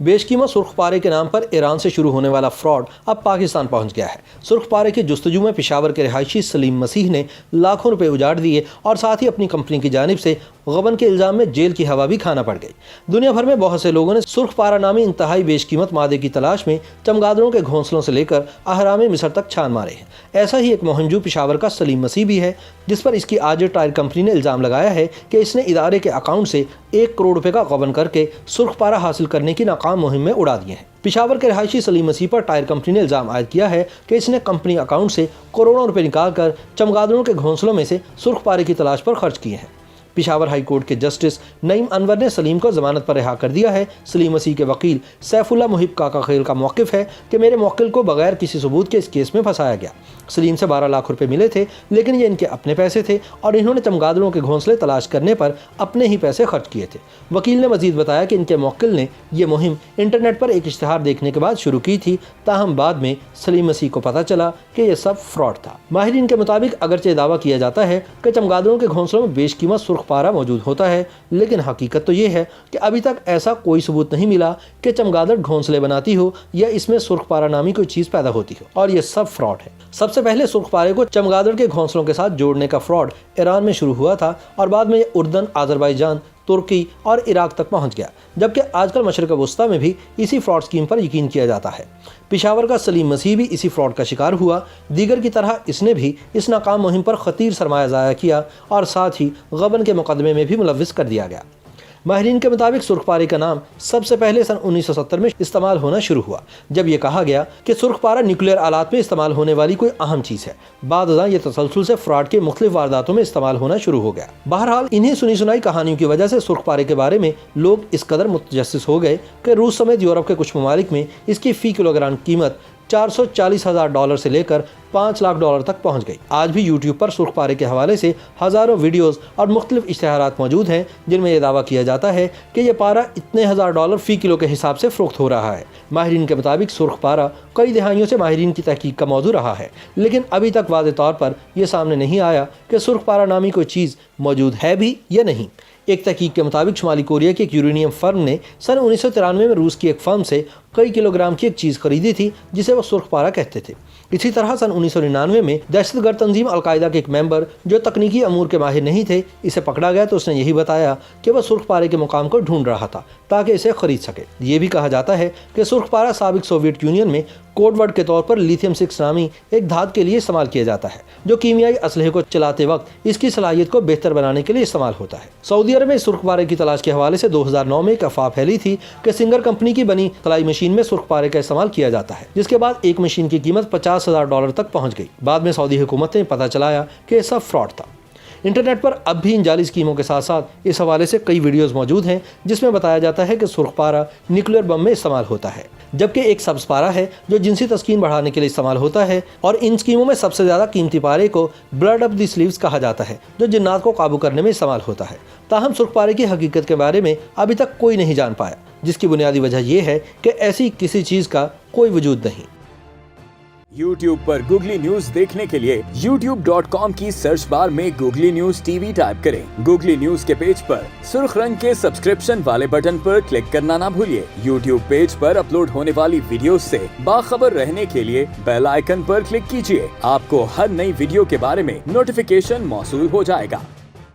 بیش قیمت سرخ پارے کے نام پر ایران سے شروع ہونے والا فراڈ اب پاکستان پہنچ گیا ہے۔ سرخ پارے کی جستجو میں پشاور کے رہائشی سلیم مسیح نے لاکھوں روپے اجاڑ دیے اور ساتھ ہی اپنی کمپنی کی جانب سے غبن کے الزام میں جیل کی ہوا بھی کھانا پڑ گئی۔ دنیا بھر میں بہت سے لوگوں نے سرخ پارہ نامی انتہائی بیش قیمت مادے کی تلاش میں چمگادڑوں کے گھونسلوں سے لے کر اہرام مصر تک چھان مارے ہیں۔ ایسا ہی ایک مہنجو پشاور کا سلیم مسیح بھی ہے، جس پر اس کی آج ٹائر کمپنی نے الزام لگایا ہے کہ اس نے ادارے کے اکاؤنٹ سے 1 کروڑ روپے کا غبن کر کے سرخ پارہ حاصل کرنے کی ناکام مہم میں اڑا دیے ہیں۔ پشاور کے رہائشی سلیم مسیح پر ٹائر کمپنی نے الزام عائد کیا ہے کہ اس نے کمپنی اکاؤنٹ سے کروڑوں روپے نکال کر چمگادڑوں کے گھونسلوں میں سے سرخ پارے کی تلاش پر خرچ کیے ہیں۔ پشاور ہائی کورٹ کے جسٹس نعیم انور نے سلیم کو ضمانت پر رہا کر دیا ہے۔ سلیم مسیح کے وکیل سیف اللہ محب کاکا خیل کا موقف ہے کہ میرے موکل کو بغیر کسی ثبوت کے اس کیس میں پھنسایا گیا۔ سلیم سے 12 لاکھ روپے ملے تھے، لیکن یہ ان کے اپنے پیسے تھے اور انہوں نے چمگادڑوں کے گھونسلے تلاش کرنے پر اپنے ہی پیسے خرچ کیے تھے۔ وکیل نے مزید بتایا کہ ان کے موکل نے یہ مہم انٹرنیٹ پر ایک اشتہار دیکھنے کے بعد شروع کی تھی، تاہم بعد میں سلیم مسیح کو پتہ چلا کہ یہ سب فراڈ تھا۔ ماہرین کے مطابق اگرچہ دعویٰ کیا جاتا ہے کہ چمگادڑوں کے گھونسلوں میں بیش قیمت سرخ پارہ موجود ہوتا ہے، لیکن حقیقت تو یہ ہے کہ ابھی تک ایسا کوئی ثبوت نہیں ملا کہ چمگادڑ گھونسلے بناتی ہو یا اس میں سرخ پارہ نامی کوئی چیز پیدا ہوتی ہو، اور یہ سب فراڈ ہے۔ سب سے پہلے سرخ پارے کو چمگادڑ کے گھونسلوں کے ساتھ جوڑنے کا فراڈ ایران میں شروع ہوا تھا اور بعد میں یہ اردن، آذربائیجان، ترکی اور عراق تک پہنچ گیا، جبکہ آج کل مشرق وسطیٰ میں بھی اسی فراڈ اسکیم پر یقین کیا جاتا ہے۔ پشاور کا سلیم مسیح بھی اسی فراڈ کا شکار ہوا۔ دیگر کی طرح اس نے بھی اس ناکام مہم پر خطیر سرمایہ ضائع کیا اور ساتھ ہی غبن کے مقدمے میں بھی ملوث کر دیا گیا۔ ماہرین کے مطابق سرخ پارے کا نام سب سے پہلے سن 1970 میں استعمال ہونا شروع ہوا، جب یہ کہا گیا کہ سرخ پارہ نیوکلیئر آلات میں استعمال ہونے والی کوئی اہم چیز ہے۔ بعد ازاں یہ تسلسل سے فراڈ کے مختلف وارداتوں میں استعمال ہونا شروع ہو گیا۔ بہرحال انہی سنی سنائی کہانیوں کی وجہ سے سرخ پارے کے بارے میں لوگ اس قدر متجسس ہو گئے کہ روس سمیت یورپ کے کچھ ممالک میں اس کی فی کلوگرام قیمت $440,000 سے لے کر $5 لاکھ تک پہنچ گئی۔ آج بھی یوٹیوب پر سرخ پارے کے حوالے سے ہزاروں ویڈیوز اور مختلف اشتہارات موجود ہیں، جن میں یہ دعویٰ کیا جاتا ہے کہ یہ پارہ اتنے $1000 فی کلو کے حساب سے فروخت ہو رہا ہے۔ ماہرین کے مطابق سرخ پارہ کئی دہائیوں سے ماہرین کی تحقیق کا موضوع رہا ہے، لیکن ابھی تک واضح طور پر یہ سامنے نہیں آیا کہ سرخ پارہ نامی کوئی چیز موجود ہے بھی یا نہیں۔ ایک تحقیق کے مطابق شمالی کوریا کی ایک یورینیم فرم نے سن 1993 میں روس کی ایک فرم سے کئی کلوگرام کی ایک چیز خریدی تھی جسے وہ سرخ پارہ کہتے تھے۔ اسی طرح سن 1999 میں دہشت گرد تنظیم القاعدہ کے ایک ممبر جو تکنیکی امور کے ماہر نہیں تھے، اسے پکڑا گیا تو اس نے یہی بتایا کہ وہ سرخ پارے کے مقام کو ڈھونڈ رہا تھا تاکہ اسے خرید سکے۔ یہ بھی کہا جاتا ہے کہ سرخ پارہ سابق سوویت یونین میں کوڈ ورڈ کے طور پر لیتھیم 6 نامی ایک دھات کے لیے استعمال کیا جاتا ہے، جو کیمیائی اسلحے کو چلاتے وقت اس کی صلاحیت کو بہتر بنانے کے لیے استعمال ہوتا ہے۔ سعودی عرب میں سرخ پارے کی تلاش کے حوالے سے 2009 میں ایک افواہ پھیلی تھی کہ سنگر کمپنی کی بنی خلائی مشین میں سرخ پارے کا استعمال کیا جاتا ہے، جس کے بعد ایک مشین کی قیمت $50,000 تک پہنچ گئی۔ بعد میں سعودی حکومت نے پتہ چلایا کہ یہ سب فراڈ تھا۔ انٹرنیٹ پر اب بھی ان جعلی اسکیموں کے ساتھ ساتھ اس حوالے سے کئی ویڈیوز موجود ہیں جس میں بتایا جاتا ہے کہ سرخ پارہ نیوکلیئر بم میں استعمال ہوتا ہے، جبکہ ایک سبز پارہ ہے جو جنسی تسکین بڑھانے کے لیے استعمال ہوتا ہے، اور ان اسکیموں میں سب سے زیادہ قیمتی پارے کو بلڈ اپ دی سلیوز کہا جاتا ہے، جو جنات کو قابو کرنے میں استعمال ہوتا ہے۔ تاہم سرخ پارے کی حقیقت کے بارے میں ابھی تک کوئی نہیں جان پایا، جس کی بنیادی وجہ یہ ہے کہ ایسی کسی چیز کا کوئی وجود نہیں۔ یوٹیوب پر گوگلی نیوز دیکھنے کے لیے youtube.com کی سرچ بار میں googly news T V type کریں۔ گوگلی نیوز کے پیج پر سرخ رنگ کے سبسکرپشن والے بٹن پر کلک کرنا نہ بھولیے۔ یوٹیوب پیج پر اپلوڈ ہونے والی ویڈیوز سے باخبر رہنے کے لیے بیل آئیکن پر کلک کیجیے۔ آپ کو ہر نئی ویڈیو کے بارے میں نوٹیفیکیشن موصول ہو جائے گا۔